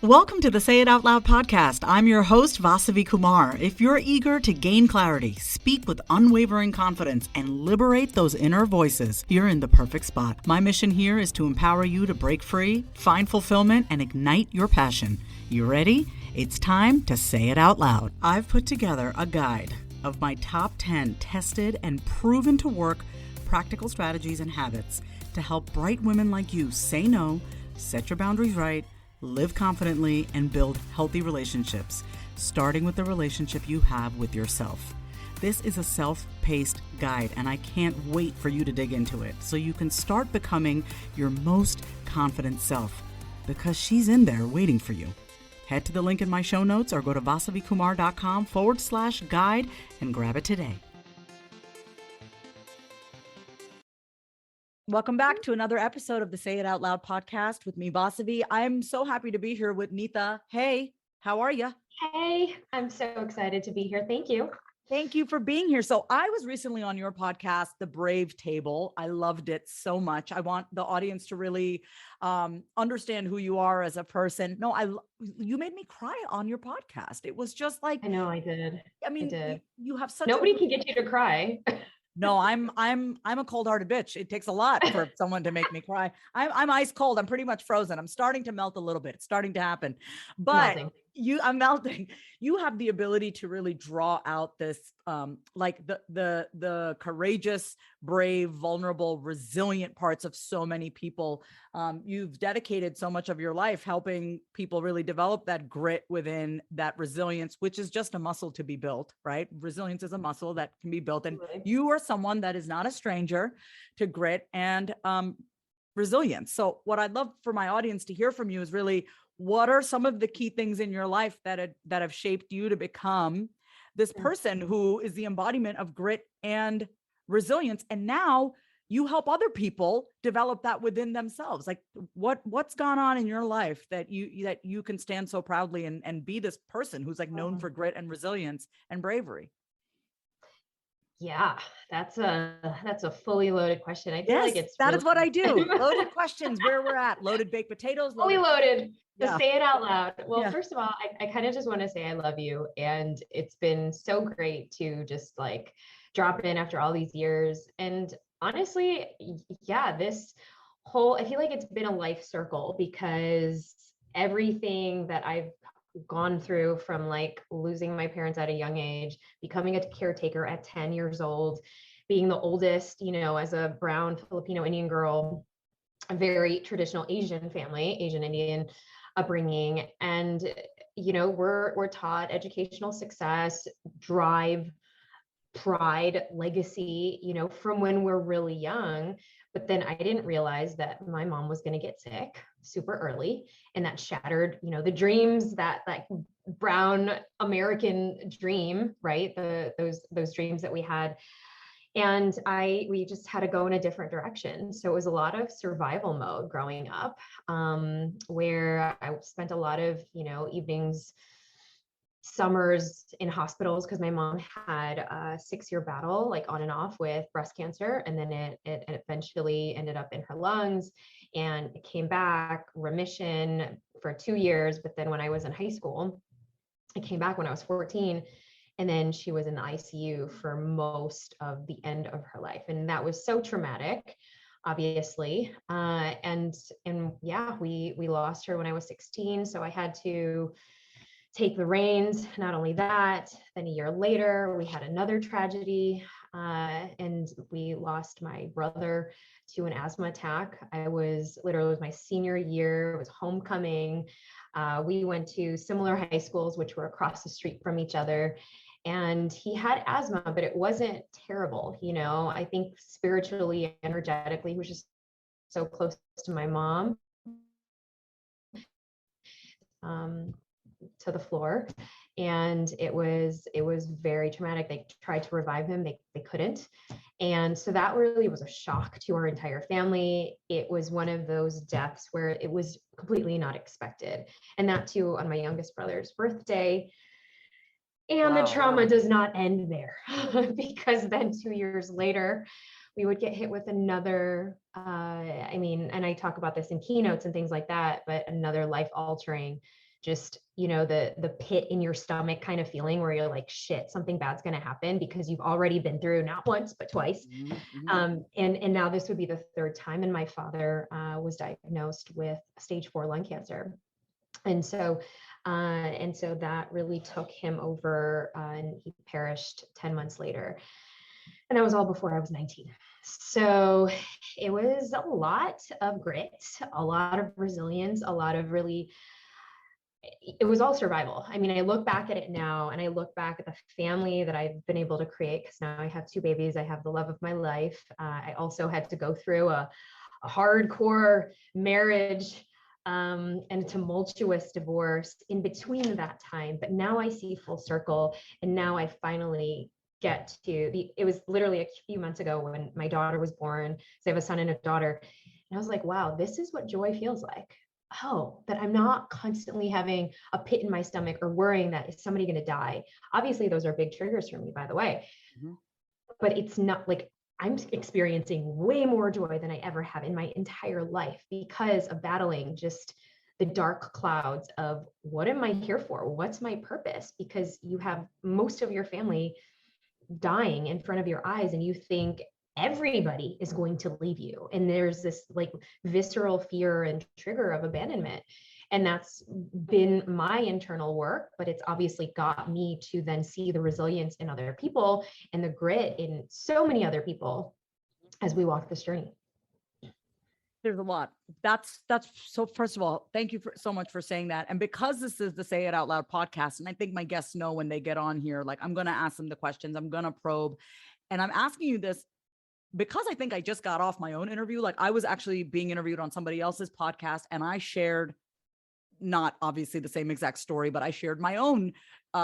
Welcome to the Say It Out Loud podcast. I'm your host, Vasavi Kumar. If you're eager to gain clarity, speak with unwavering confidence, and liberate those inner voices, you're in the perfect spot. My mission here is to empower you to break free, find fulfillment, and ignite your passion. You ready? It's time to say it out loud. I've put together a guide of my top 10 tested and proven to work practical strategies and habits to help bright women like you say no, set your boundaries right, live confidently, and build healthy relationships, starting with the relationship you have with yourself. This is a self-paced guide, and I can't wait for you to dig into it so you can start becoming your most confident self, because she's in there waiting for you. Head to the link in my show notes or go to vasavikumar.com/guide and grab it today. Welcome back to another episode of the Say It Out Loud podcast with me, Vasavi. I'm so happy to be here with Neeta. Hey, how are you? Hey, I'm so excited to be here. Thank you. Thank you for being here. So I was recently on your podcast, The Brave Table. I loved it so much. I want the audience to really understand who you are as a person. No, you made me cry on your podcast. It was just like, I know I did. I mean, I did. You have such Nobody can get you to cry. No, I'm a cold-hearted bitch. It takes a lot for someone to make me cry. I'm ice cold. I'm pretty much frozen. I'm starting to melt a little bit. It's starting to happen. But Melting. I'm melting. You have the ability to really draw out this like the courageous, brave, vulnerable, resilient parts of so many people. You've dedicated so much of your life helping people really develop that grit within, that resilience, which is just a muscle to be built, right? Resilience is a muscle that can be built. And you are someone that is not a stranger to grit and resilience. So what I'd love for my audience to hear from you is really, what are some of the key things in your life that have shaped you to become this person who is the embodiment of grit and resilience? And now you help other people develop that within themselves. Like what's gone on in your life that you can stand so proudly and be this person who's like known for grit and resilience and bravery? Yeah, that's a fully loaded question. I feel like it's that really... is what I do. Loaded questions, where we're at. Loaded baked potatoes. Fully loaded. Yeah. To say it out loud. Well, Yeah. First of all, I kind of just want to say I love you. And it's been so great to just like drop in after all these years. And honestly, yeah, I feel like it's been a life circle, because everything that I've gone through, from like losing my parents at a young age, becoming a caretaker at 10 years old, being the oldest, as a brown Filipino Indian girl, a very traditional Asian family, Asian Indian upbringing. And, we're taught educational success, drive, pride, legacy, from when we're really young. But then I didn't realize that my mom was going to get sick super early, and that shattered, the dreams, that like brown American dream, right? Those dreams that we had. And we just had to go in a different direction. So it was a lot of survival mode growing up, where I spent a lot of, evenings, summers in hospitals, because my mom had a 6-year battle, like on and off, with breast cancer. And then it eventually ended up in her lungs, and it came back remission for 2 years. But then when I was in high school, it came back when I was 14. And then she was in the ICU for most of the end of her life. And that was so traumatic, obviously. And yeah, we lost her when I was 16. So I had to take the reins. Not only that, then a year later, we had another tragedy, and we lost my brother to an asthma attack. It was my senior year. It was homecoming. We went to similar high schools, which were across the street from each other. And he had asthma, but it wasn't terrible. I think spiritually, energetically, he was just so close to my mom, to the floor. And it was very traumatic. They tried to revive him. They couldn't. And so that really was a shock to our entire family. It was one of those deaths where it was completely not expected. And that too on my youngest brother's birthday. And the trauma does not end there, because then 2 years later, we would get hit with another, and I talk about this in keynotes and things like that, but another life-altering just, you know, the pit in your stomach kind of feeling where you're like, shit, something bad's going to happen, because you've already been through not once, but twice. And now this would be the third time. And my father was diagnosed with stage 4 lung cancer. And so that really took him over, and he perished 10 months later. And that was all before I was 19. So it was a lot of grit, a lot of resilience, a lot of really, it was all survival. I mean, I look back at it now, and I look back at the family that I've been able to create, because now I have 2 babies. I have the love of my life. I also had to go through a hardcore marriage, and a tumultuous divorce in between that time. But now I see full circle, and now I finally get to it was literally a few months ago when my daughter was born. So I have a son and a daughter. And I was like, wow, this is what joy feels like. Oh, that I'm not constantly having a pit in my stomach or worrying that is somebody going to die. Obviously, those are big triggers for me, by the way. But it's not like I'm experiencing way more joy than I ever have in my entire life, because of battling just the dark clouds of what am I here for? What's my purpose? Because you have most of your family dying in front of your eyes, and you think everybody is going to leave you. And there's this like visceral fear and trigger of abandonment. And that's been my internal work, but it's obviously got me to then see the resilience in other people and the grit in so many other people as we walk this journey. There's a lot. That's so, first of all, thank you so much for saying that. And because this is the Say It Out Loud podcast, and I think my guests know when they get on here, like I'm going to ask them the questions, I'm going to probe. And I'm asking you this because I think I just got off my own interview. Like I was actually being interviewed on somebody else's podcast, and I shared, not obviously the same exact story, but I shared my own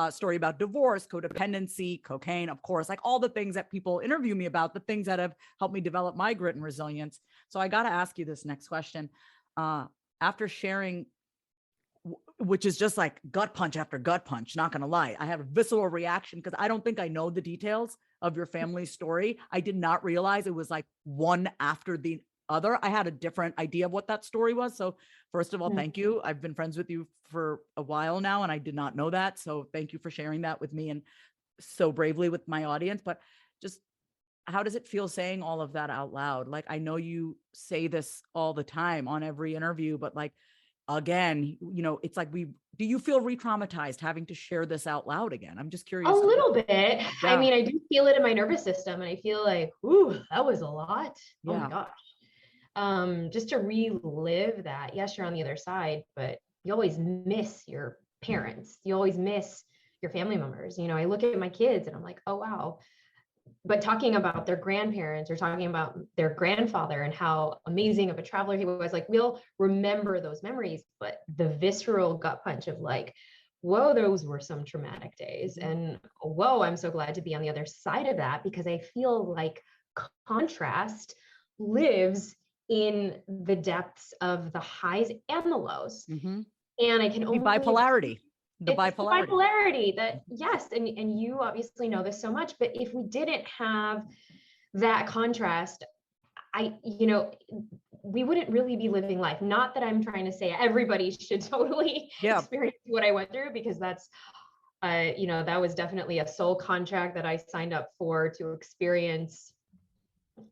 story about divorce, codependency, cocaine, of course, like all the things that people interview me about, the things that have helped me develop my grit and resilience. So I got to ask you this next question. After sharing, which is just like gut punch after gut punch, not going to lie, I had a visceral reaction because I don't think I know the details of your family's story. I did not realize it was like one after the other. I had a different idea of what that story was. So first of all, thank you. I've been friends with you for a while now, and I did not know that. So thank you for sharing that with me and so bravely with my audience. But just how does it feel saying all of that out loud? Like, I know you say this all the time on every interview, but like, again, you know, it's like do you feel re-traumatized having to share this out loud again? I'm just curious. A little bit. Yeah. I mean, I do feel it in my nervous system, and I feel like, ooh, that was a lot. Yeah. Oh my gosh. Just to relive that. Yes, you're on the other side, but you always miss your parents. You always miss your family members. You know, I look at my kids and I'm like, oh, wow. But talking about their grandparents or talking about their grandfather and how amazing of a traveler he was, like, we'll remember those memories, but the visceral gut punch of like, whoa, those were some traumatic days. And whoa, I'm so glad to be on the other side of that, because I feel like contrast lives in the depths of the highs and the lows. And I can only bipolarity. The bipolarity that, yes, and you obviously know this so much, but if we didn't have that contrast, we wouldn't really be living life. Not that I'm trying to say everybody should totally experience what I went through, because that's that was definitely a soul contract that I signed up for, to experience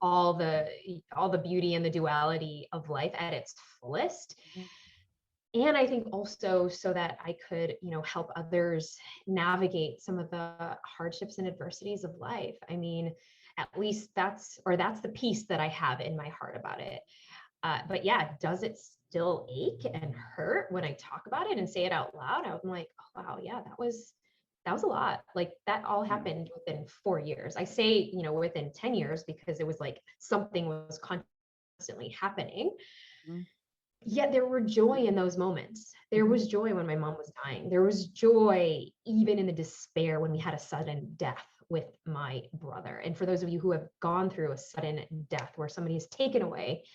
all the beauty and the duality of life at its fullest. And I think also so that I could, help others navigate some of the hardships and adversities of life. I mean, at least that's the piece that I have in my heart about it. But yeah, does it still ache and hurt when I talk about it and say it out loud? I'm like, oh, wow, yeah, that was a lot. Like, that all happened within 4 years. I say, within 10 years, because it was like something was constantly happening. Yet there were joy in those moments. There was joy when my mom was dying. There was joy even in the despair when we had a sudden death with my brother. And for those of you who have gone through a sudden death where somebody is taken away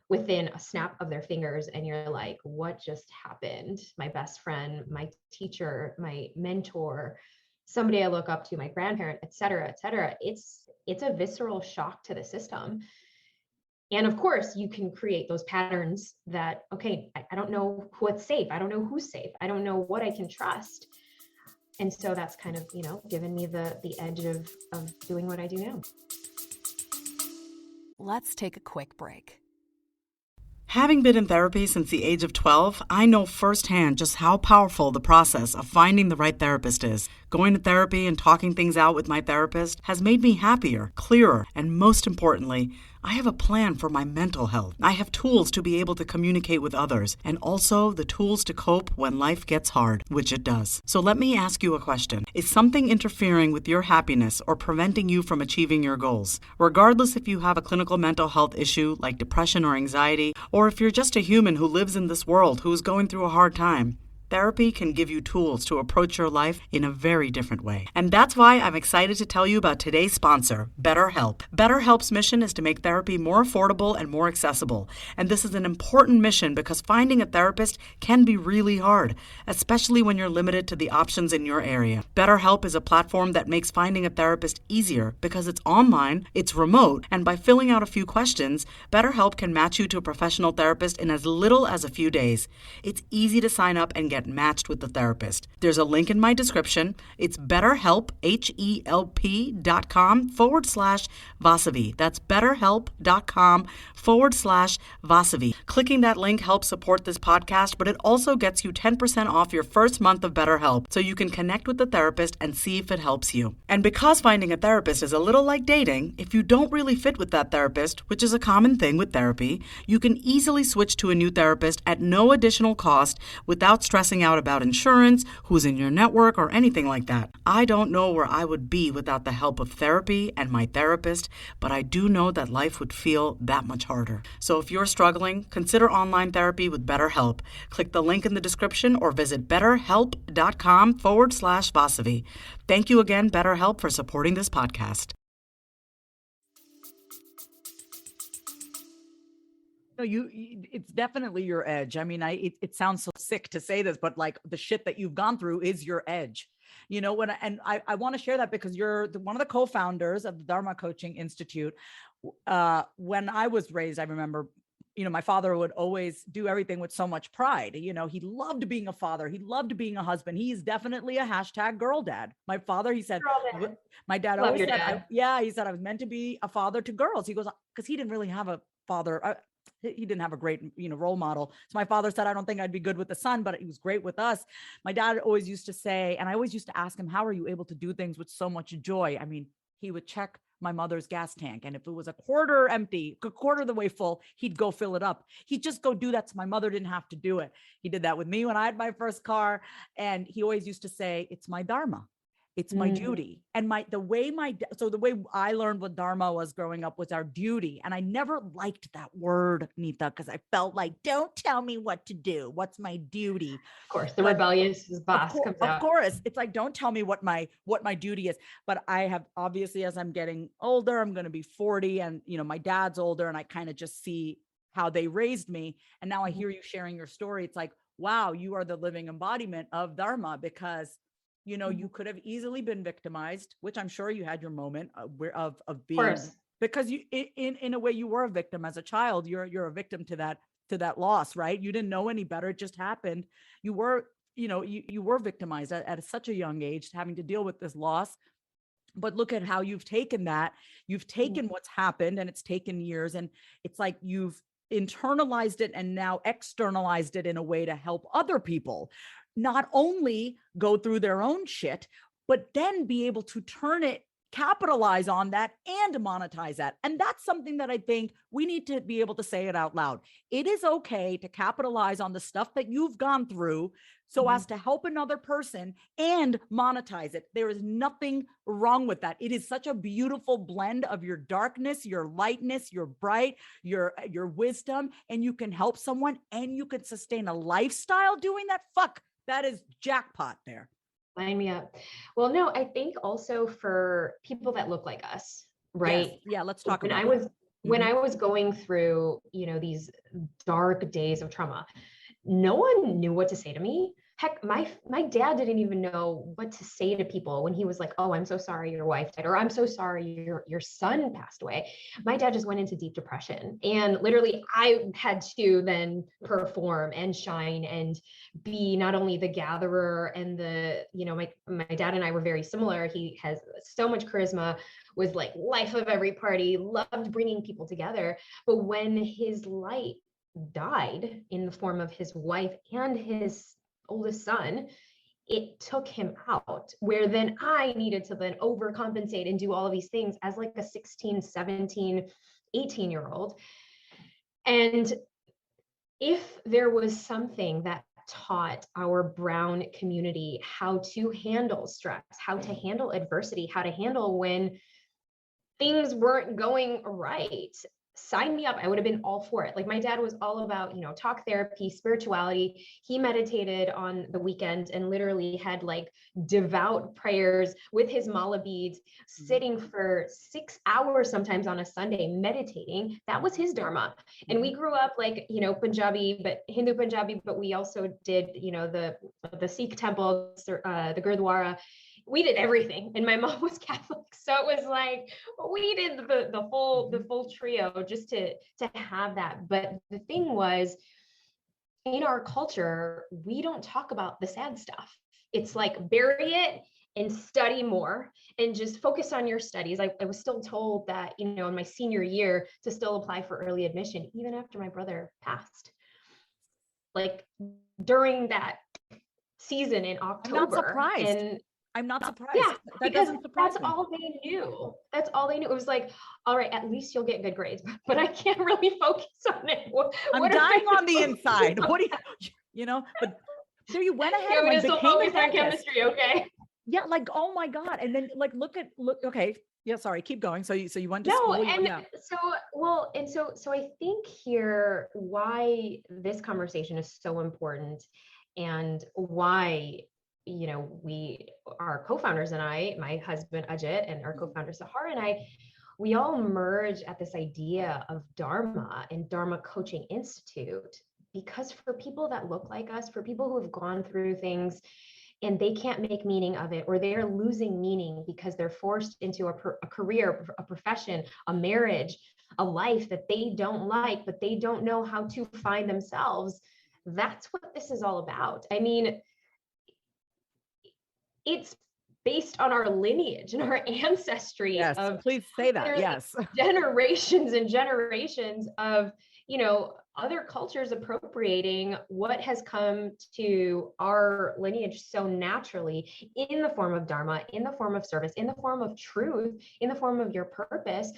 within a snap of their fingers, and you're like, what just happened? My best friend, my teacher, my mentor, somebody I look up to, my grandparent, et cetera, et cetera. It's a visceral shock to the system. And of course, you can create those patterns that, okay, I don't know what's safe. I don't know who's safe. I don't know what I can trust. And so that's kind of, given me the edge of doing what I do now. Let's take a quick break. Having been in therapy since the age of 12, I know firsthand just how powerful the process of finding the right therapist is. Going to therapy and talking things out with my therapist has made me happier, clearer, and most importantly, I have a plan for my mental health. I have tools to be able to communicate with others, and also the tools to cope when life gets hard, which it does. So let me ask you a question. Is something interfering with your happiness or preventing you from achieving your goals? Regardless if you have a clinical mental health issue like depression or anxiety, or if you're just a human who lives in this world who is going through a hard time, therapy can give you tools to approach your life in a very different way. And that's why I'm excited to tell you about today's sponsor, BetterHelp. BetterHelp's mission is to make therapy more affordable and more accessible. And this is an important mission because finding a therapist can be really hard, especially when you're limited to the options in your area. BetterHelp is a platform that makes finding a therapist easier because it's online, it's remote, and by filling out a few questions, BetterHelp can match you to a professional therapist in as little as a few days. It's easy to sign up and get matched with the therapist. There's a link in my description. It's betterhelp, HELP.com/Vasavi. That's betterhelp.com/Vasavi. Clicking that link helps support this podcast, but it also gets you 10% off your first month of BetterHelp, so you can connect with the therapist and see if it helps you. And because finding a therapist is a little like dating, if you don't really fit with that therapist, which is a common thing with therapy, you can easily switch to a new therapist at no additional cost without stressing out about insurance, who's in your network, or anything like that. I don't know where I would be without the help of therapy and my therapist, but I do know that life would feel that much harder. So if you're struggling, consider online therapy with BetterHelp. Click the link in the description or visit betterhelp.com/Vasavi. Thank you again, BetterHelp, for supporting this podcast. No, it's definitely your edge. I mean, it sounds so sick to say this, but like the shit that you've gone through is your edge. I want to share that because you're one of the co-founders of the Dharma Coaching Institute. When I was raised, I remember, my father would always do everything with so much pride. He loved being a father. He loved being a husband. He's definitely a #girl dad. My father, he said, my dad Love always your said, dad. he said, I was meant to be a father to girls. He goes, because he didn't really have a father. He didn't have a great, role model. So my father said, I don't think I'd be good with the son, but he was great with us. My dad always used to say, and I always used to ask him, how are you able to do things with so much joy? I mean, he would check my mother's gas tank. And if it was a quarter empty, a quarter of the way full, he'd go fill it up. He'd just go do that. So my mother didn't have to do it. He did that with me when I had my first car. And he always used to say, it's my Dharma. It's my duty. And the way I learned what Dharma was growing up was our duty. And I never liked that word, Neeta, because I felt like, don't tell me what to do. What's my duty? Of course, the rebellious boss comes out. Of course. It's like, don't tell me what my duty is. But I have, obviously, as I'm getting older, I'm going to be 40 and, my dad's older, and I kind of just see how they raised me. And now I hear you sharing your story. It's like, wow, you are the living embodiment of Dharma, because you could have easily been victimized, which I'm sure you had your moment of being, because you, in a way, you were a victim as a child. You're a victim to that loss, right? You didn't know any better. It just happened. You were, you were victimized at such a young age, having to deal with this loss. But look at how you've taken that. You've taken what's happened, and it's taken years, and it's like you've internalized it and now externalized it in a way to help other people not only go through their own shit, but then be able to capitalize on that and monetize that. And that's something that I think we need to be able to say it out loud. It is okay to capitalize on the stuff that you've gone through so as to help another person and monetize it. There is nothing wrong with that. It is such a beautiful blend of your darkness, your lightness, your bright, your wisdom, and you can help someone and you can sustain a lifestyle doing that. Fuck, that is jackpot there. Line me up. Well, no, I think also for people that look like us, right? Yes. Yeah, let's talk about when I was going through, these dark days of trauma, no one knew what to say to me. Heck, my dad didn't even know what to say to people when he was like, "Oh, I'm so sorry your wife died," or "I'm so sorry your son passed away." My dad just went into deep depression, and literally I had to then perform and shine and be not only the gatherer and the, my dad and I were very similar. He has so much charisma, was like life of every party, loved bringing people together. But when his light died in the form of his wife and his oldest son, it took him out, where then I needed to then overcompensate and do all of these things as like a 16, 17, 18-year-old. And if there was something that taught our brown community how to handle stress, how to handle adversity, how to handle when things weren't going right, sign me up. I would have been all for it. Like my dad was all about, talk therapy, spirituality. He meditated on the weekend and literally had like devout prayers with his mala beads, sitting for 6 hours sometimes on a Sunday, meditating. That was his Dharma. And we grew up like, Punjabi, but Hindu Punjabi, but we also did, the Sikh temple, the Gurdwara. We did everything, and my mom was Catholic, so it was like we did the full trio just to have that. But the thing was, in our culture, we don't talk about the sad stuff. It's like bury it and study more and just focus on your studies. I was still told that, in my senior year to still apply for early admission, even after my brother passed. Like during that season in October. I'm not surprised. And I'm not surprised. Yeah, that because doesn't surprise that's me. all they knew. That's all they knew. It was like, all right, at least you'll get good grades, but I can't really focus on it. I'm dying on the inside. What do but so you went ahead and like, became focus a on therapist. chemistry, okay? Yeah, like, oh my God. And then like, look, okay. Yeah, sorry, keep going. So you went to No, school. and Yeah. so I think here why this conversation is so important and why our co-founders and I, my husband Ajit and our co-founder Sahar and I, we all merge at this idea of Dharma and Dharma Coaching Institute, because for people that look like us, for people who have gone through things and they can't make meaning of it, or they're losing meaning because they're forced into a career, a profession, a marriage, a life that they don't like, but they don't know how to find themselves. That's what this is all about. I mean, it's based on our lineage and our ancestry. Yes, of please say that. Yes. Generations and generations of, other cultures appropriating what has come to our lineage so naturally in the form of Dharma, in the form of service, in the form of truth, in the form of your purpose.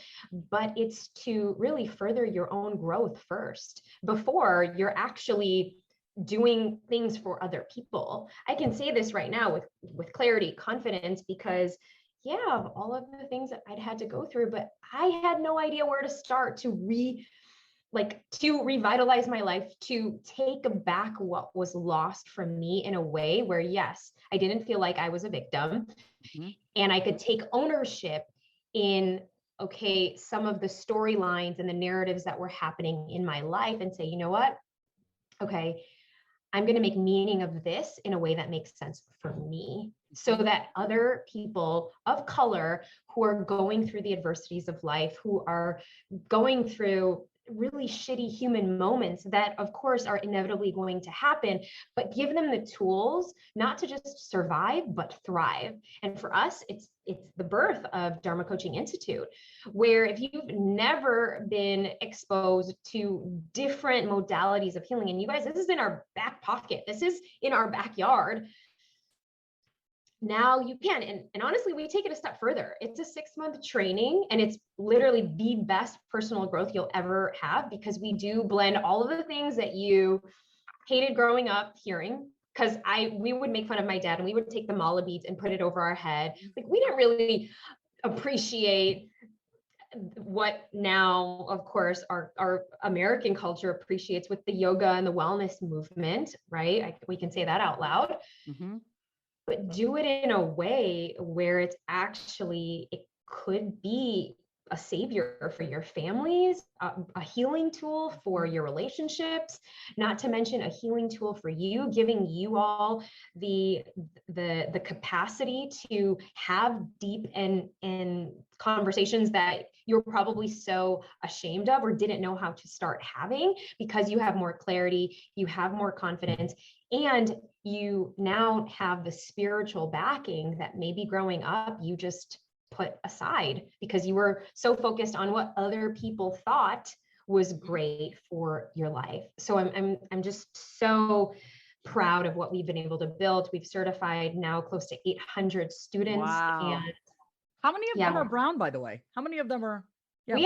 But it's to really further your own growth first before you're actually doing things for other people. I can say this right now with clarity, confidence, because of all of the things that I'd had to go through, but I had no idea where to start to revitalize my life, to take back what was lost from me in a way where, yes, I didn't feel like I was a victim, and I could take ownership in, okay, some of the storylines and the narratives that were happening in my life, and say, you know what? Okay, I'm going to make meaning of this in a way that makes sense for me, so that other people of color who are going through the adversities of life, who are going through really shitty human moments that of course are inevitably going to happen, but give them the tools not to just survive, but thrive. And for us, it's the birth of Dharma Coaching Institute, where if you've never been exposed to different modalities of healing, and you guys, this is in our back pocket, this is in our backyard, now you can. And honestly, we take it a step further. It's a 6-month training, and it's literally the best personal growth you'll ever have, because we do blend all of the things that you hated growing up hearing. Because we would make fun of my dad, and we would take the mala beads and put it over our head. Like, we didn't really appreciate what now, of course, our American culture appreciates with the yoga and the wellness movement, right? We can say that out loud. But do it in a way where it's actually, it could be a savior for your families, a healing tool for your relationships, not to mention a healing tool for you, giving you all the capacity to have deep and conversations that you're probably so ashamed of or didn't know how to start having, because you have more clarity, you have more confidence, and you now have the spiritual backing that maybe growing up you just put aside because you were so focused on what other people thought was great for your life. So I'm just so proud of what we've been able to build. We've certified now close to 800 students. Wow. And how many of them are brown, by the way? How many of them are? Yeah, we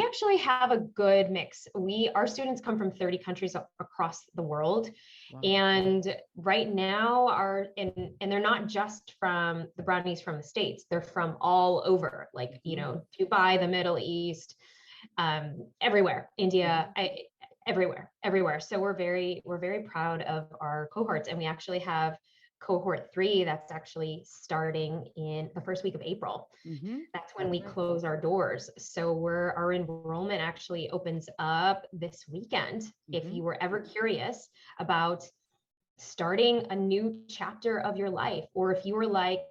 actually have a good mix. Our students come from 30 countries across the world. Wow. And right now and they're not just from the brownies from the States, they're from all over, like, you know, Dubai, the Middle East, everywhere, India, everywhere. So we're very proud of our cohorts, and we actually have cohort 3 that's actually starting in the first week of April. That's when we close our doors. So our enrollment actually opens up this weekend. If you were ever curious about starting a new chapter of your life, or if you were like,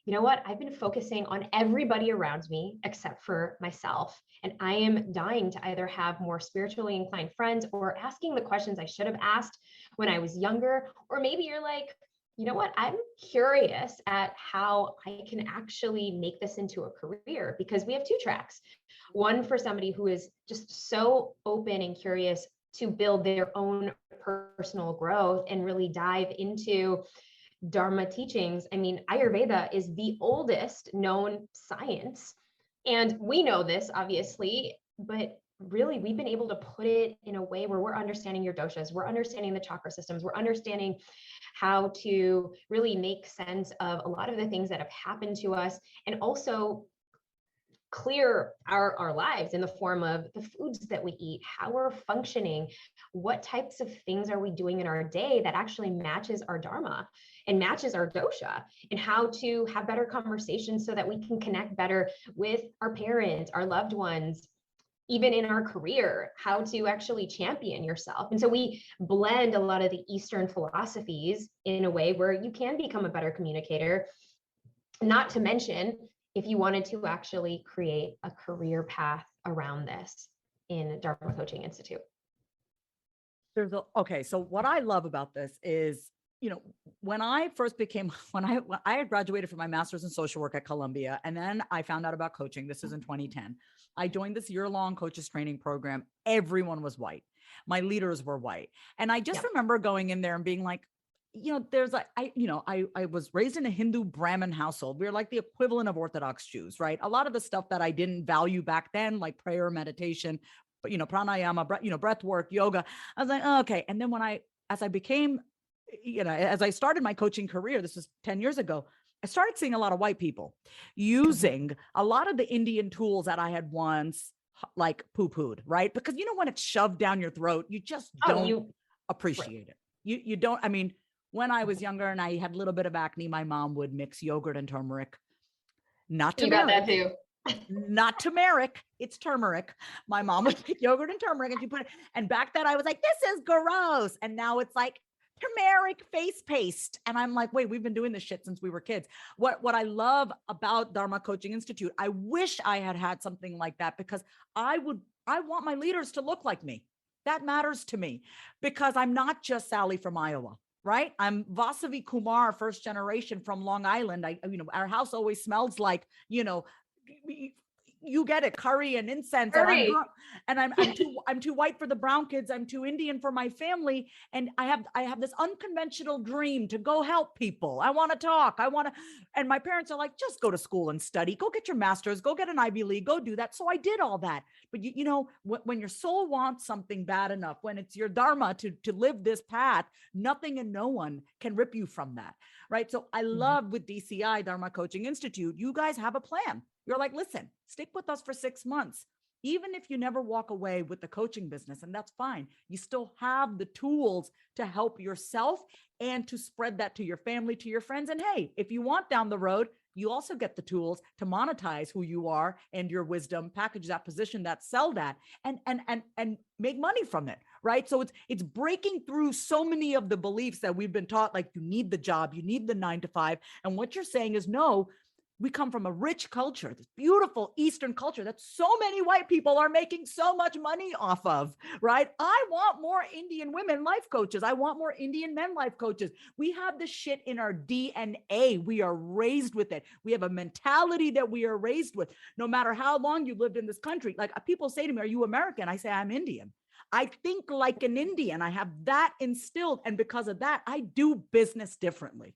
you know what, I've been focusing on everybody around me except for myself, and I am dying to either have more spiritually inclined friends, or asking the questions I should have asked when I was younger, or maybe you're like, you know what, I'm curious at how I can actually make this into a career, because we have 2 tracks. One for somebody who is just so open and curious to build their own personal growth and really dive into Dharma teachings. I mean, Ayurveda is the oldest known science, and we know this obviously, but really we've been able to put it in a way where we're understanding your doshas, we're understanding the chakra systems, we're understanding how to really make sense of a lot of the things that have happened to us, and also clear our lives in the form of the foods that we eat, how we're functioning, what types of things are we doing in our day that actually matches our dharma and matches our dosha, and how to have better conversations so that we can connect better with our parents, our loved ones, even in our career, how to actually champion yourself. And so we blend a lot of the Eastern philosophies in a way where you can become a better communicator, not to mention if you wanted to actually create a career path around this in Dharma Coaching Institute. Okay. So what I love about this is, you know, when I had graduated from my master's in social work at Columbia, and then I found out about coaching, this is in 2010, I joined this year-long coaches training program. Everyone was white. My leaders were white. And I just remember going in there and being like, you know, there's like, I was raised in a Hindu Brahmin household. We were like the equivalent of Orthodox Jews, right? A lot of the stuff that I didn't value back then, like prayer, meditation, but, you know, pranayama, breath work, yoga, I was like, oh, okay. And then as I started my coaching career, this was 10 years ago, I started seeing a lot of white people using a lot of the Indian tools that I had once like poo-pooed, right? Because, you know, when it's shoved down your throat, you just don't appreciate it. You don't, I mean, when I was younger and I had a little bit of acne, my mom would mix yogurt and turmeric. Not turmeric. You got that too. Not turmeric, it's turmeric. My mom would make yogurt and turmeric, and she put it, and back then I was like, this is gross. And now it's like turmeric face paste. And I'm like, wait, we've been doing this shit since we were kids. What I love about Dharma Coaching Institute, I wish I had something like that, because I want my leaders to look like me. That matters to me, because I'm not just Sally from Iowa. Right? I'm Vasavi Kumar, first generation from Long Island. Our house always smells like, you know, you get it, curry and incense. Curry. And I'm too white for the brown kids. I'm too Indian for my family. And I have this unconventional dream to go help people. I want to talk. And my parents are like, just go to school and study, go get your master's, go get an Ivy League, go do that. So I did all that. But you know, when your soul wants something bad enough, when it's your dharma to live this path, nothing and no one can rip you from that. Right. So I love with DCI, Dharma Coaching Institute, you guys have a plan. You're like, listen, stick with us for 6 months. Even if you never walk away with the coaching business, and that's fine, you still have the tools to help yourself and to spread that to your family, to your friends. And hey, if you want down the road, you also get the tools to monetize who you are and your wisdom, package that, position that, sell that, and make money from it, right? So it's breaking through so many of the beliefs that we've been taught, like you need the job, you need the 9 to 5. And what you're saying is, no, we come from a rich culture, this beautiful Eastern culture that so many white people are making so much money off of, right? I want more Indian women life coaches. I want more Indian men life coaches. We have this shit in our DNA. We are raised with it. We have a mentality that we are raised with. No matter how long you lived in this country, like people say to me, are you American? I say, I'm Indian. I think like an Indian. I have that instilled. And because of that, I do business differently.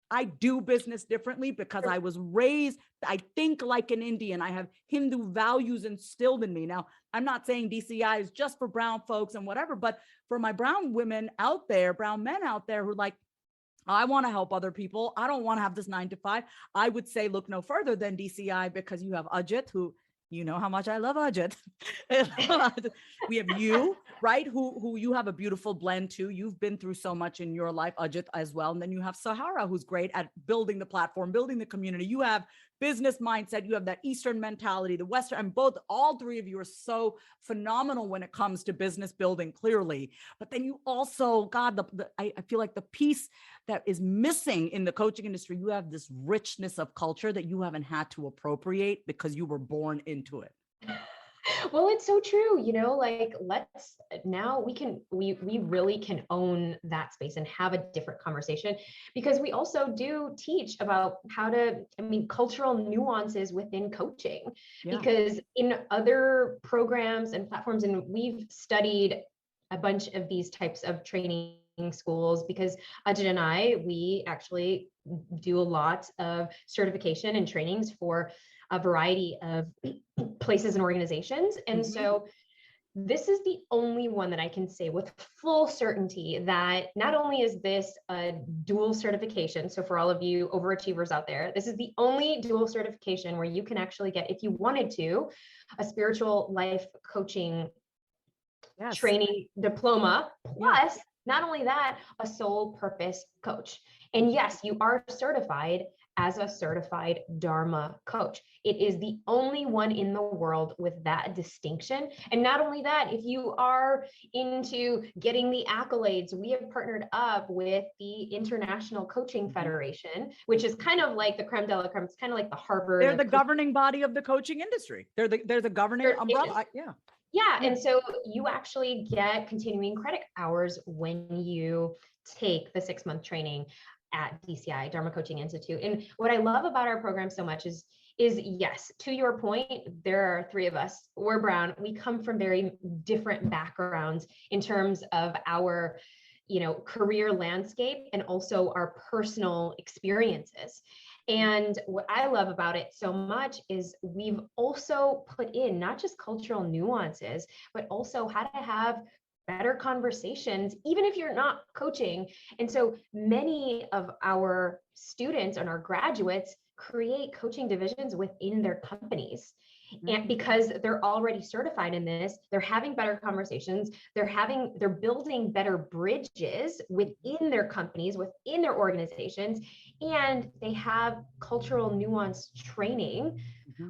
I do business differently because I was raised, I think like an Indian. I have Hindu values instilled in me. Now, I'm not saying DCI is just for brown folks and whatever, but for my brown women out there, brown men out there who like, I want to help other people. I don't want to have this 9 to 5. I would say look no further than DCI, because you have Ajit, who, you know how much I love Ajit. We have you, right? Who you have a beautiful blend too. You've been through so much in your life, Ajit, as well. And then you have Sahara, who's great at building the platform, building the community. You have business mindset. You have that Eastern mentality, the Western, and all three of you are so phenomenal when it comes to business building, clearly. But then you also, God, I feel like the piece that is missing in the coaching industry, you have this richness of culture that you haven't had to appropriate because you were born into it. Well, it's so true, like we really can own that space and have a different conversation, because we also do teach about cultural nuances within coaching, because in other programs and platforms, and we've studied a bunch of these types of training schools, because Ajit and we actually do a lot of certification and trainings for a variety of places and organizations. And so this is the only one that I can say with full certainty that not only is this a dual certification, so for all of you overachievers out there, this is the only dual certification where you can actually get, if you wanted to, a spiritual life coaching training diploma, plus not only that, a soul purpose coach. And yes, you are certified as a certified Dharma coach. It is the only one in the world with that distinction. And not only that, if you are into getting the accolades, we have partnered up with the International Coaching Federation, which is kind of like the creme de la creme. It's kind of like the Harvard. They're the governing body of the coaching industry. They're the governing umbrella. Yeah. And so you actually get continuing credit hours when you take the 6-month training at DCI, Dharma Coaching Institute. And what I love about our program so much is yes, to your point, there are 3 of us. We're brown. We come from very different backgrounds in terms of our, career landscape and also our personal experiences. And what I love about it so much is we've also put in not just cultural nuances, but also how to have better conversations, even if you're not coaching. And so many of our students and our graduates create coaching divisions within their companies. And because they're already certified in this, they're having better conversations, they're building better bridges within their companies, within their organizations, and they have cultural nuance training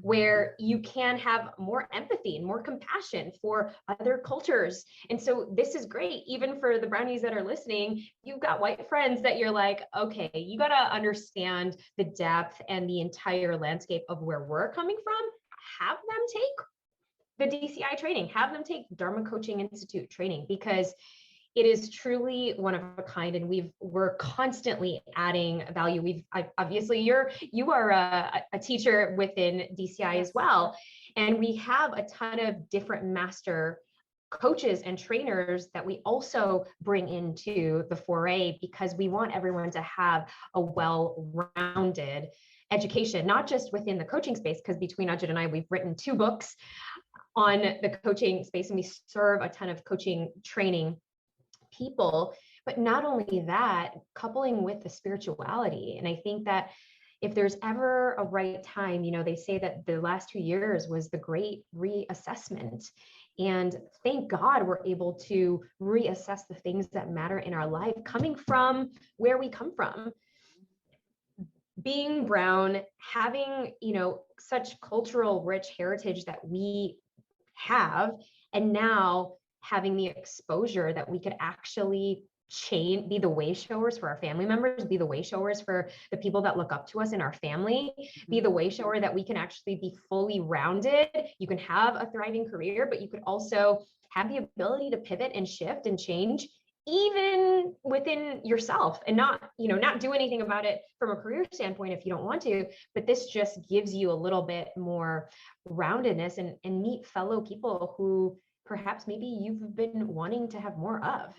where you can have more empathy and more compassion for other cultures. And so this is great, even for the brownies that are listening. You've got white friends that you're like, okay, you got to understand the depth and the entire landscape of where we're coming from. Have them take the DCI training, have them take Dharma Coaching Institute training, because it is truly one of a kind, and we're constantly adding value. Obviously you are a teacher within DCI as well, and we have a ton of different master coaches and trainers that we also bring into the foray, because we want everyone to have a well-rounded education, not just within the coaching space, because between Ajit and I, we've written 2 books on the coaching space, and we serve a ton of coaching training people, but not only that, coupling with the spirituality. And I think that if there's ever a right time, they say that the last 2 years was the great reassessment. And thank God we're able to reassess the things that matter in our life, coming from where we come from. being brown, having, such cultural rich heritage that we have, and now having the exposure that we could actually be the way showers for our family members, be the way showers for the people that look up to us in our family, be the way shower that we can actually be fully rounded. You can have a thriving career, but you could also have the ability to pivot and shift and change even within yourself, and not do anything about it from a career standpoint if you don't want to. But this just gives you a little bit more roundedness and meet fellow people who perhaps maybe you've been wanting to have more of.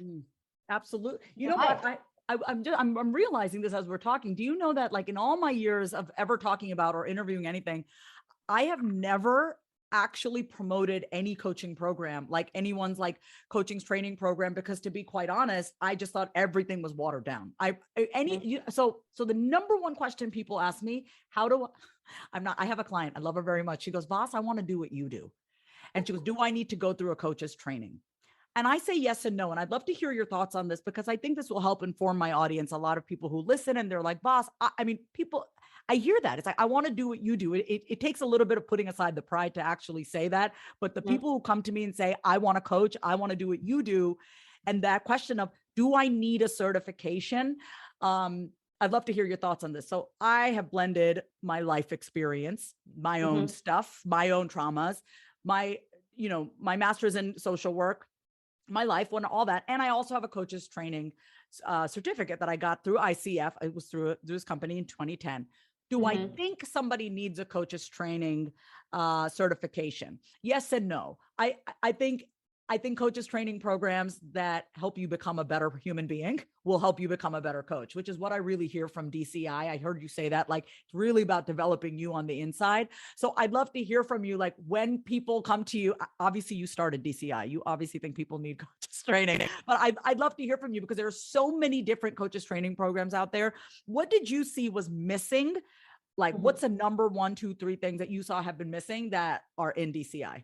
Absolutely. You know what? I'm realizing this as we're talking. Do you know that, like, in all my years of ever talking about or interviewing anything, I have never actually promoted any coaching program, like anyone's like coaching's training program, because to be quite honest, I just thought everything was watered down. So the number one question people ask me, I have a client, I love her very much. She goes, "Boss, I want to do what you do." And she goes, "Do I need to go through a coach's training?" And I say yes and no. And I'd love to hear your thoughts on this, because I think this will help inform my audience. A lot of people who listen and they're like, "Boss," I hear that. It's like, I want to do what you do. It takes a little bit of putting aside the pride to actually say that. But the people who come to me and say, "I want to coach, I want to do what you do," and that question of, do I need a certification? I'd love to hear your thoughts on this. So I have blended my life experience, my own stuff, my own traumas, my master's in social work, my life, all that. And I also have a coach's training certificate that I got through ICF. It was through this company in 2010. Do I think somebody needs a coach's training certification? Yes and no. I think coaches training programs that help you become a better human being will help you become a better coach, which is what I really hear from DCI. I heard you say that, like, it's really about developing you on the inside. So I'd love to hear from you, like, when people come to you, obviously you started DCI, you obviously think people need coaches training, but I'd love to hear from you, because there are so many different coaches training programs out there. What did you see was missing? Like, what's the number 1, 2, 3 things that you saw have been missing that are in DCI?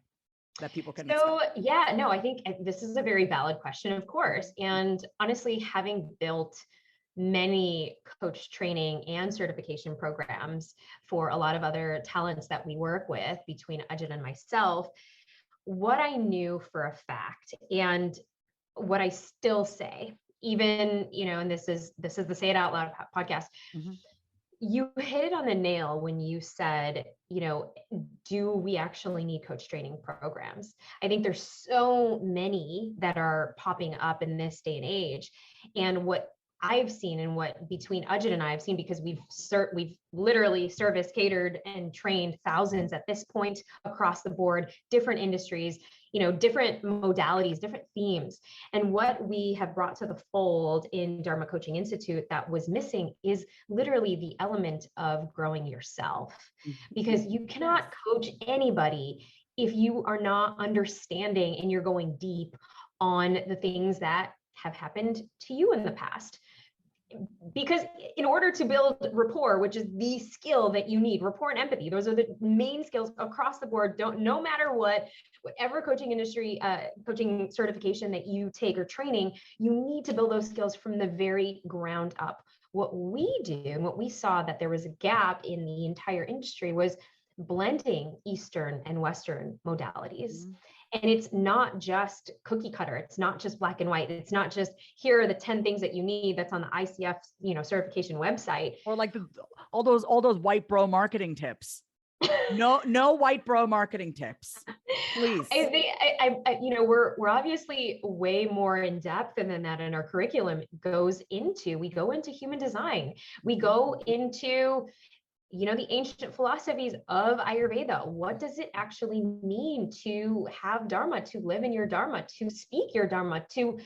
That people can expect? Yeah, no, I think this is a very valid question, of course. And honestly, having built many coach training and certification programs for a lot of other talents that we work with between Ajit and myself, what I knew for a fact, and what I still say, even, and this is the Say It Out Loud podcast, you hit it on the nail when you said, do we actually need coach training programs? I think there's so many that are popping up in this day and age. And what I've seen, and what between Ajit and I have seen, because we've literally serviced, catered, and trained thousands at this point across the board, different industries, different modalities, different themes. And what we have brought to the fold in Dharma Coaching Institute that was missing is literally the element of growing yourself, because you cannot coach anybody if you are not understanding and you're going deep on the things that have happened to you in the past. Because in order to build rapport, which is the skill that you need, rapport and empathy, those are the main skills across the board. No matter whatever coaching industry, coaching certification that you take or training, you need to build those skills from the very ground up. What we do, and what we saw that there was a gap in the entire industry, was blending Eastern and Western modalities. And it's not just cookie cutter. It's not just black and white. It's not just, here are the 10 things that you need that's on the ICF, certification website. Or like all those white bro marketing tips. No white bro marketing tips, please. We're obviously way more in depth than that in our curriculum. We go into human design. We go into the ancient philosophies of Ayurveda. What does it actually mean to have Dharma, to live in your Dharma, to speak your Dharma, to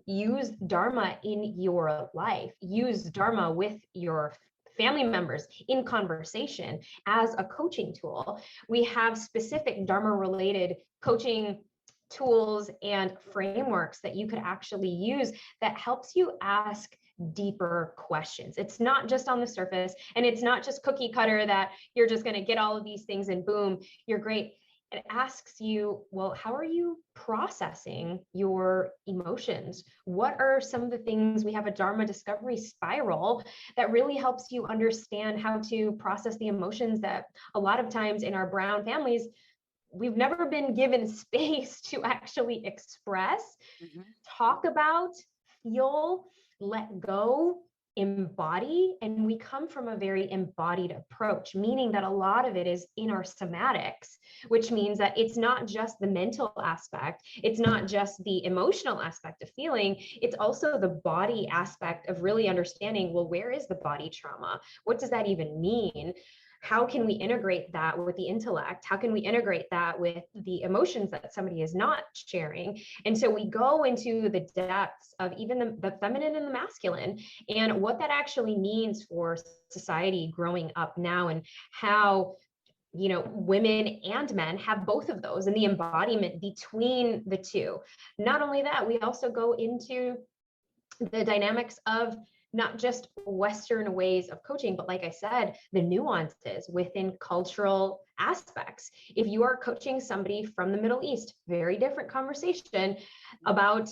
use Dharma in your life, use Dharma with your family members in conversation as a coaching tool? We have specific Dharma related coaching tools and frameworks that you could actually use that helps you ask deeper questions. It's not just on the surface, and it's not just cookie cutter that you're just going to get all of these things and boom, you're great. it asks you, well, how are you processing your emotions? What are some of the things? We have a Dharma discovery spiral that really helps you understand how to process the emotions that a lot of times in our brown families, we've never been given space to actually express, talk about, feel, let go, embody. And we come from a very embodied approach, meaning that a lot of it is in our somatics, which means that it's not just the mental aspect, it's not just the emotional aspect of feeling, it's also the body aspect of really understanding, well, where is the body trauma? What does that even mean? How can we integrate that with the intellect? How can we integrate that with the emotions that somebody is not sharing? And so we go into the depths of even the feminine and the masculine, and what that actually means for society growing up now, and how, you know, women and men have both of those, and the embodiment between the two. Not only that, we also go into the dynamics of not just Western ways of coaching, but like I said, the nuances within cultural aspects. If you are coaching somebody from the Middle East, very different conversation about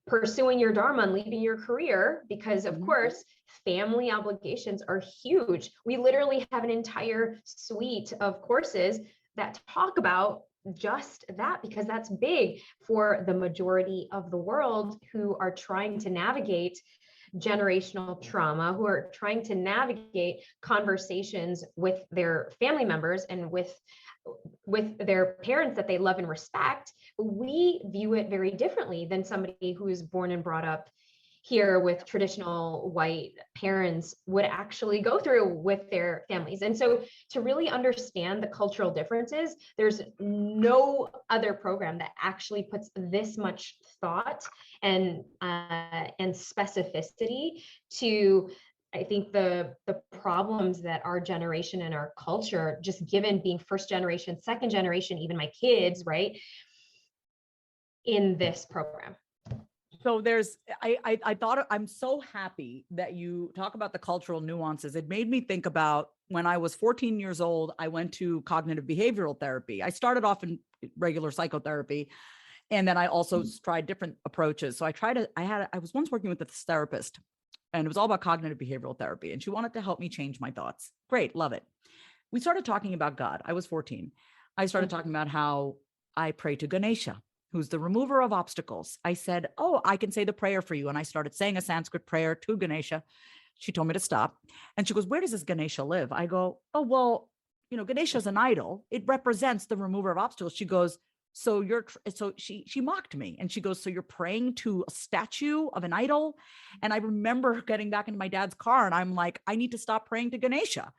pursuing your Dharma and leaving your career, because of course, family obligations are huge. We literally have an entire suite of courses that talk about just that, because that's big for the majority of the world who are trying to navigate generational trauma, who are trying to navigate conversations with their family members and with their parents that they love and respect. We view it very differently than somebody who is born and brought up here with traditional white parents would actually go through with their families. And so to really understand the cultural differences, there's no other program that actually puts this much thought and specificity to, I think, the problems that our generation and our culture, just given being first generation, second generation, even my kids, right, in this program. So there's, I thought, I'm so happy that you talk about the cultural nuances. It made me think about when I was 14 years old, I went to cognitive behavioral therapy. I started off in regular psychotherapy, and then I also tried different approaches. So I was once working with this therapist, and it was all about cognitive behavioral therapy. And she wanted to help me change my thoughts. Great, love it. We started talking about God. I was 14. I started talking about how I pray to Ganesha, who's the remover of obstacles. I said, oh, I can say the prayer for you. And I started saying a Sanskrit prayer to Ganesha. She told me to stop. And she goes, where does this Ganesha live? I go, oh, well, you know, Ganesha is an idol. It represents the remover of obstacles. She goes, so she mocked me. And she goes, so you're praying to a statue of an idol? And I remember getting back into my dad's car and I'm like, I need to stop praying to Ganesha.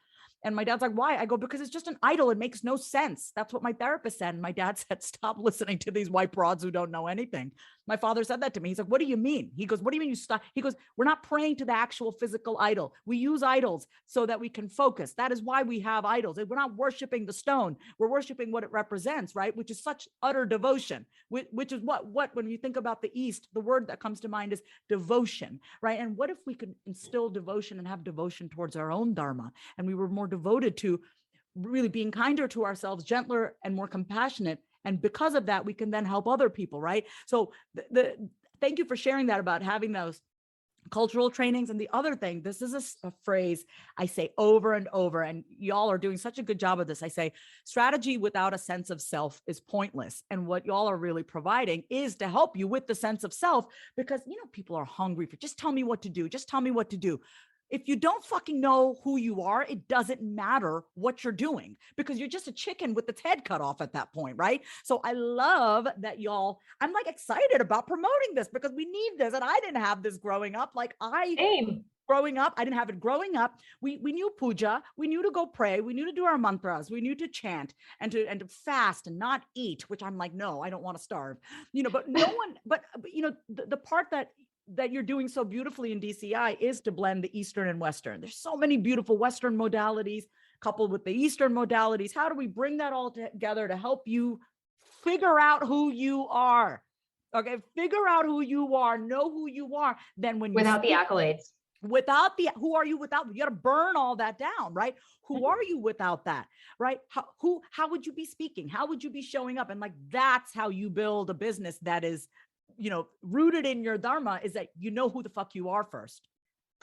And my dad's like, why? I go, because it's just an idol. It makes no sense. That's what my therapist said. And my dad said, stop listening to these white broads who don't know anything. My father said that to me. He's like, what do you mean? He goes, what do you mean you stop? He goes, we're not praying to the actual physical idol. We use idols so that we can focus. That is why we have idols. We're not worshiping the stone. We're worshiping what it represents, right? Which is such utter devotion, which is what, when you think about the East, the word that comes to mind is devotion, right? And what if we could instill devotion and have devotion towards our own Dharma? And we were more devoted to really being kinder to ourselves, gentler and more compassionate. And because of that, we can then help other people, right? So thank you for sharing that about having those cultural trainings. And the other thing, this is a phrase I say over and over, and y'all are doing such a good job of this. I say, strategy without a sense of self is pointless. And what y'all are really providing is to help you with the sense of self, because, you know, people are hungry for, just tell me what to do. Just tell me what to do. If you don't fucking know who you are, it doesn't matter what you're doing, because you're just a chicken with its head cut off at that point, right? So I love that y'all, I'm like excited about promoting this because we need this. And I didn't have this growing up. Growing up, I didn't have it growing up. We knew puja, we knew to go pray, we knew to do our mantras, we knew to chant and to fast and not eat, which I'm like, no, I don't want to starve, you know, but no one, but you know, the part that you're doing so beautifully in DCI is to blend the Eastern and Western. There's so many beautiful Western modalities coupled with the Eastern modalities. How do we bring that all together to help you figure out who you are? Okay, figure out who you are, know who you are. Then when you without the accolades. without the, who are you without, you got to burn all that down, right? Who are you without that, right? How would you be speaking? How would you be showing up? And like, that's how you build a business that is, you know, rooted in your Dharma, is that you know who the fuck you are first.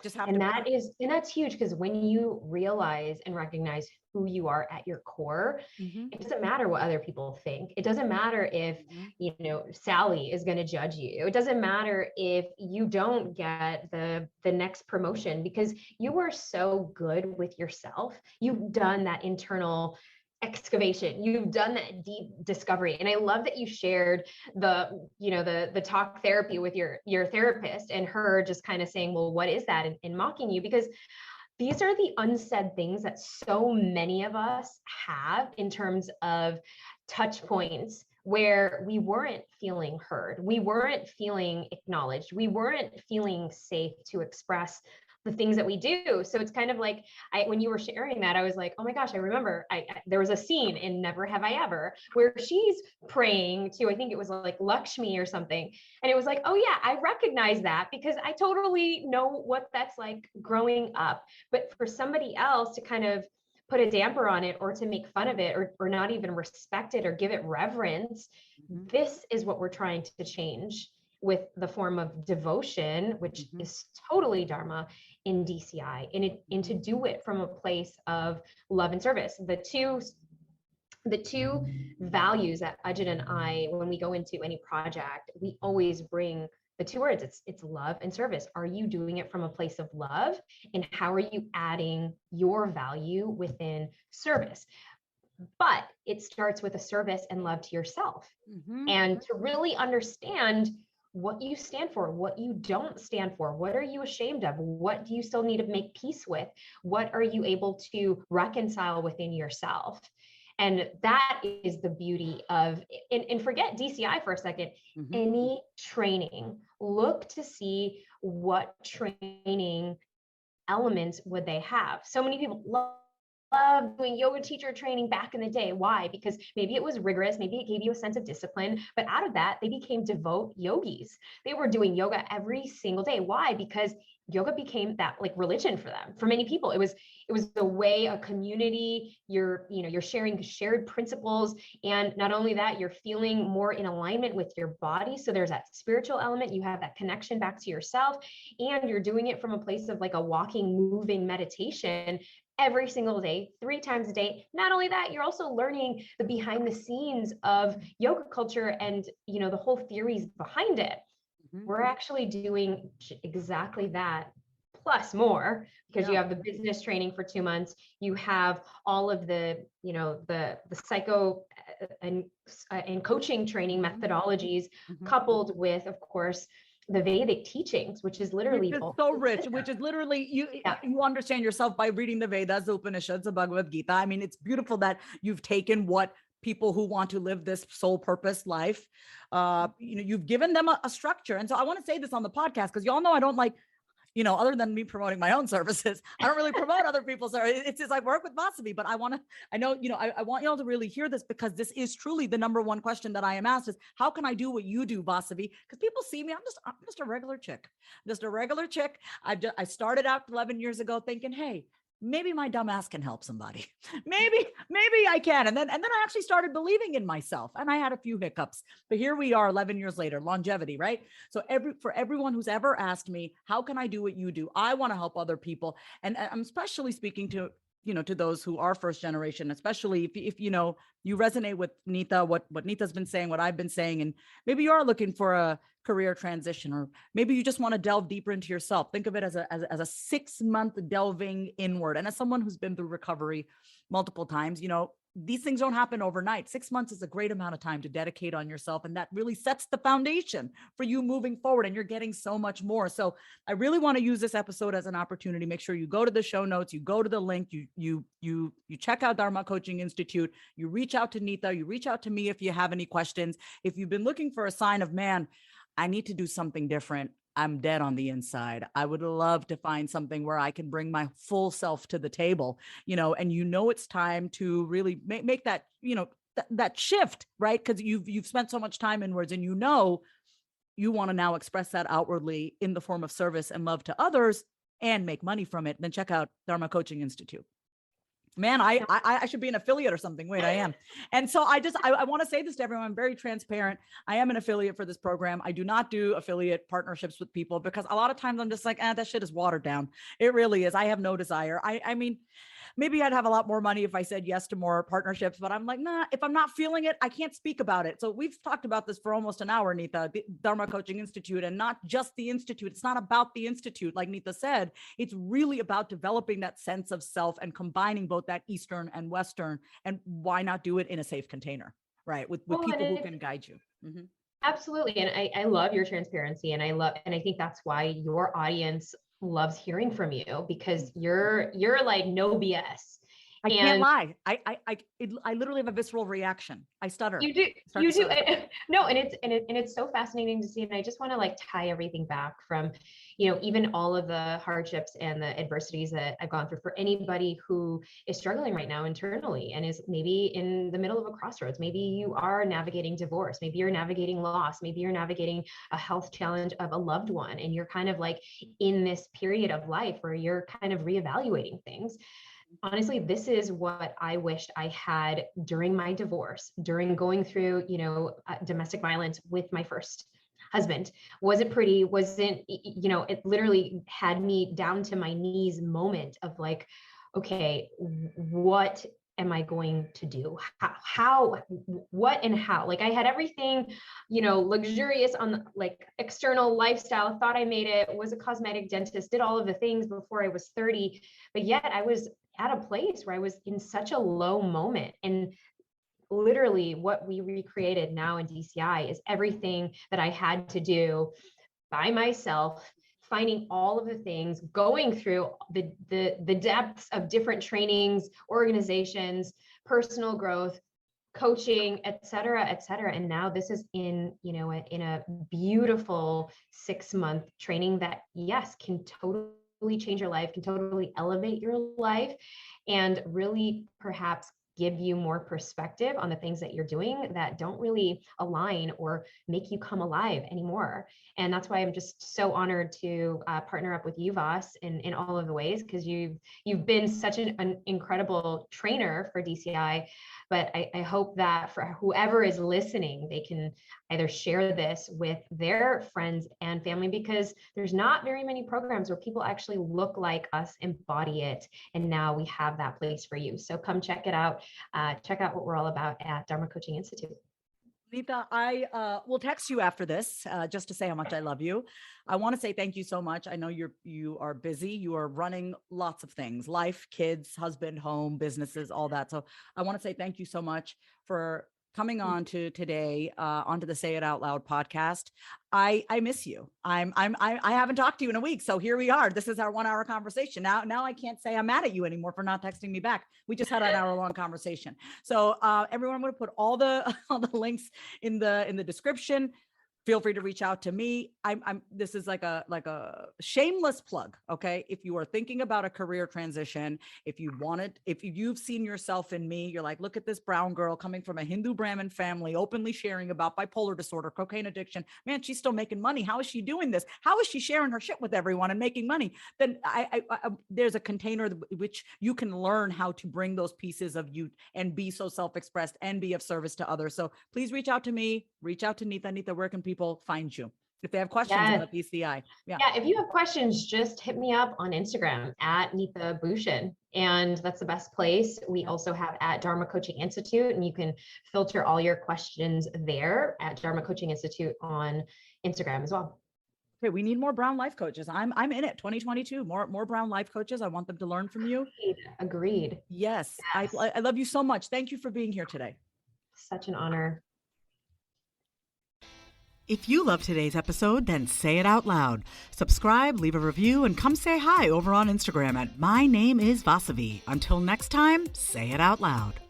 Just have And to. that's huge, because when you realize and recognize who you are at your core, Mm-hmm. it doesn't matter what other people think. It doesn't matter if, you know, Sally is going to judge you. It doesn't matter if you don't get the next promotion, because you are so good with yourself. You've done that internal excavation, you've done that deep discovery. And I love that you shared the talk therapy with your therapist, and her just kind of saying, well, what is that, and mocking you, because these are the unsaid things that so many of us have in terms of touch points where we weren't feeling heard, we weren't feeling acknowledged, we weren't feeling safe to express the things that we do. So it's kind of like, when you were sharing that, I was like, oh my gosh, I remember there was a scene in Never Have I Ever where she's praying to, I think it was like Lakshmi or something. And it was like, oh yeah, I recognize that, because I totally know what that's like growing up. But for somebody else to kind of put a damper on it, or to make fun of it, or not even respect it or give it reverence, this is what we're trying to change with the form of devotion, which is totally Dharma in DCI, and to do it from a place of love and service. The two values that Ajit and I, when we go into any project, we always bring the two words. It's love and service. Are you doing it from a place of love? And how are you adding your value within service? But it starts with a service and love to yourself. And to really understand what you stand for, what you don't stand for, what are you ashamed of, what do you still need to make peace with, what are you able to reconcile within yourself. And that is the beauty of, and forget DCI for a second, any training, look to see what training elements would they have. So many people love doing yoga teacher training back in the day. Why? Because maybe it was rigorous, maybe it gave you a sense of discipline, but out of that, they became devout yogis. They were doing yoga every single day. Why? Because yoga became that like religion for them. For many people, it was a way, a community, you're sharing shared principles. And not only that, you're feeling more in alignment with your body. So there's that spiritual element, you have that connection back to yourself, and you're doing it from a place of like a walking, moving meditation every single day, 3 times a day. Not only that, you're also learning the behind the scenes of yoga culture and, the whole theories behind it. We're actually doing exactly that, plus more, because you have the business training for 2 months. You have all of the, the psycho and coaching training methodologies, coupled with, of course, the Vedic teachings, which is literally so rich, which is literally you understand yourself by reading the Vedas, the Upanishads, the Bhagavad Gita. I mean, it's beautiful that you've taken what people who want to live this soul purpose life, you've given them a structure. And so I want to say this on the podcast, because y'all know I don't like, other than me promoting my own services, I don't really promote other people's services. It's just I work with Vasavi, but I want y'all to really hear this, because this is truly the number one question that I am asked is, how can I do what you do, Vasavi? Because people see me, I'm just a regular chick, I started out 11 years ago thinking, hey, maybe my dumb ass can help somebody. Maybe I can. And then I actually started believing in myself, and I had a few hiccups, but here we are 11 years later, longevity, right? So for everyone who's ever asked me, how can I do what you do? I want to help other people. And I'm especially speaking to, to those who are first generation, especially if you resonate with Neeta, what Neeta's been saying, what I've been saying, and maybe you are looking for a career transition, or maybe you just want to delve deeper into yourself. Think of it as a 6-month delving inward. And as someone who's been through recovery multiple times, these things don't happen overnight. 6 months is a great amount of time to dedicate on yourself. And that really sets the foundation for you moving forward, and you're getting so much more. So I really want to use this episode as an opportunity. Make sure you go to the show notes, you go to the link, you check out Dharma Coaching Institute, you reach out to Neeta, you reach out to me if you have any questions. If you've been looking for a sign of, man, I need to do something different, I'm dead on the inside, I would love to find something where I can bring my full self to the table, and it's time to really make that, that shift, right? Because you've spent so much time inwards, and you want to now express that outwardly in the form of service and love to others. and make money from it, then check out Dharma Coaching Institute. Man, I should be an affiliate or something. Wait, I am. And so I want to say this to everyone. I'm very transparent. I am an affiliate for this program. I do not do affiliate partnerships with people because a lot of times I'm just like, that shit is watered down. It really is. I have no desire. I mean, maybe I'd have a lot more money if I said yes to more partnerships, but I'm like, nah, if I'm not feeling it, I can't speak about it. So we've talked about this for almost an hour, Neeta, the Dharma Coaching Institute, and not just the Institute. It's not about the Institute. Like Neeta said, it's really about developing that sense of self and combining both that Eastern and Western. And why not do it in a safe container, right? With people who can guide you. Mm-hmm. Absolutely. And I love your transparency, and I think that's why your audience loves hearing from you, because you're like no BS. I can't lie. I literally have a visceral reaction. I stutter. You do. You do. No, and it's so fascinating to see. And I just want to like tie everything back from, even all of the hardships and the adversities that I've gone through, for anybody who is struggling right now internally and is maybe in the middle of a crossroads. Maybe you are navigating divorce. Maybe you're navigating loss. Maybe you're navigating a health challenge of a loved one, and you're kind of like in this period of life where you're kind of reevaluating things. Honestly, this is what I wished I had during my divorce, during going through, domestic violence with my first husband. Wasn't pretty, it literally had me down to my knees moment of like, okay, what am I going to do? What and how? Like I had everything, luxurious on like external lifestyle, thought I made it, was a cosmetic dentist, did all of the things before I was 30, but yet I was at a place where I was in such a low moment. And literally what we recreated now in DCI is everything that I had to do by myself, finding all of the things, going through the depths of different trainings, organizations, personal growth, coaching, et cetera, et cetera. And now this is in a beautiful 6-month training that, yes, can totally change your life, can totally elevate your life, and really perhaps give you more perspective on the things that you're doing that don't really align or make you come alive anymore. And that's why I'm just so honored to partner up with you, Vas, in all of the ways, because you've been such an incredible trainer for DCI. But I hope that for whoever is listening, they can either share this with their friends and family, because there's not very many programs where people actually look like us, embody it. And now we have that place for you. So come check it out. Check out what we're all about at Dharma Coaching Institute. Neeta, I will text you after this just to say how much I love you. I want to say thank you so much. I know you are busy. You are running lots of things: life, kids, husband, home, businesses, all that. So I want to say thank you so much for coming on to today onto the Say It Out Loud podcast. I miss you. I haven't talked to you in a week, so here we are. This is our 1-hour conversation. Now I can't say I'm mad at you anymore for not texting me back. We just had an hour-long conversation. So everyone, I'm going to put all the links in the description. Feel free to reach out to me. This is like a shameless plug. Okay. If you are thinking about a career transition, if you've seen yourself in me, you're like, look at this brown girl coming from a Hindu Brahmin family, openly sharing about bipolar disorder, cocaine addiction. Man, she's still making money. How is she doing this? How is she sharing her shit with everyone and making money? Then there's a container which you can learn how to bring those pieces of you and be so self-expressed and be of service to others. So please reach out to me, reach out to Neeta. Neeta, where can people find you if they have questions about DCI? Yeah, if you have questions, just hit me up on Instagram at Neeta Bhushan, and that's the best place. We also have at Dharma Coaching Institute, and you can filter all your questions there at Dharma Coaching Institute on Instagram as well. Okay, we need more brown life coaches. I'm in it. 2022, more brown life coaches. I want them to learn from you. Agreed. Yes. I love you so much. Thank you for being here today. Such an honor. If you love today's episode, then say it out loud. Subscribe, leave a review, and come say hi over on Instagram at My Name is Vasavi. Until next time, say it out loud.